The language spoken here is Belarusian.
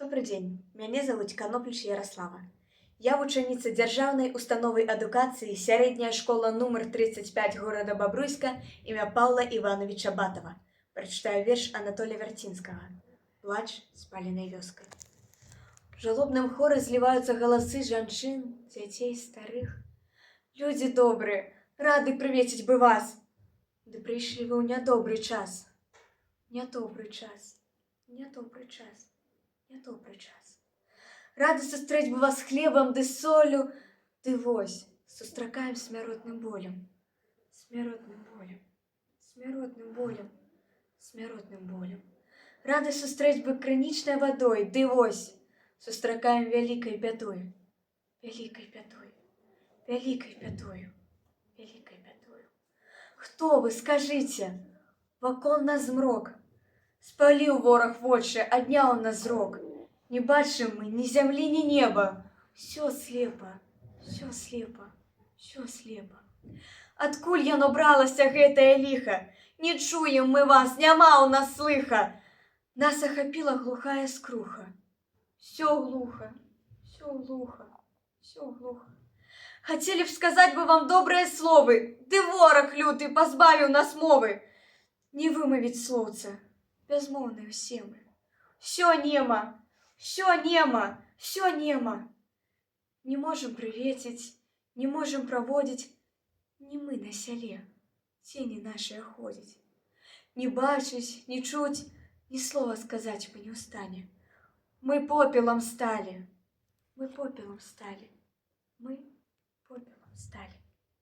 Добрый дзень, мяне завуць Канопліч Ярослава. Я вучаніца дзяржаўнай установы адукацыі сярэдняя школа нумар 35 горада Бабруйска імя Паўла Івановича Батова. Прачытаю верш Анатолія Вярцінскага. Плач спаленай вёскай. В жалобным хоры зліваюцца галасы жанчын, дзяцей, старых. Людзі добрыя, рады прывеціць бы вас. Ды прыйшлі вы ў нядобры час. Нядобры час, нядобры час. Нядобры час. Рады сустрэць бы вас хлебам ды солю, ды вось, сустракаем смяротным болем. Смяротным болем, смяротным болем, смяротным болем. Рады сустрэць бы крынічнай вадой, ды вось, сустракаем вялікай бядой. Вялікай бядой, вялікай бядою, вялікай бядою. Хто вы, скажыце? Вакол нас змрок. Спаліў вораг вочы, адняў нас зрок. Не бачым мы ні зямлі, ні неба. Всё слепа, всё слепа, всё слепа. Адкуль яно бралася гэтае ліха? Не чуем мы вас, няма ў нас слыха. Нас ахапіла глухая скруха. Всё глуха, всё глуха, всё глуха. Хацелі б сказаць бы вам добрыя словы, ды вораг люты пазбавіў нас мовы. Не вымавіць слоўца. Безмоўны ўсе мы. Всё нема, всё нема, всё нема. Не можем прывеціць, не можем праводзіць, не мы на сяле, цені нашыя ходзяць. Не бачыць, не чуць, ні слова сказаць мы не ў стане. Мы попелам сталі, мы попелам сталі, мы попелам сталі.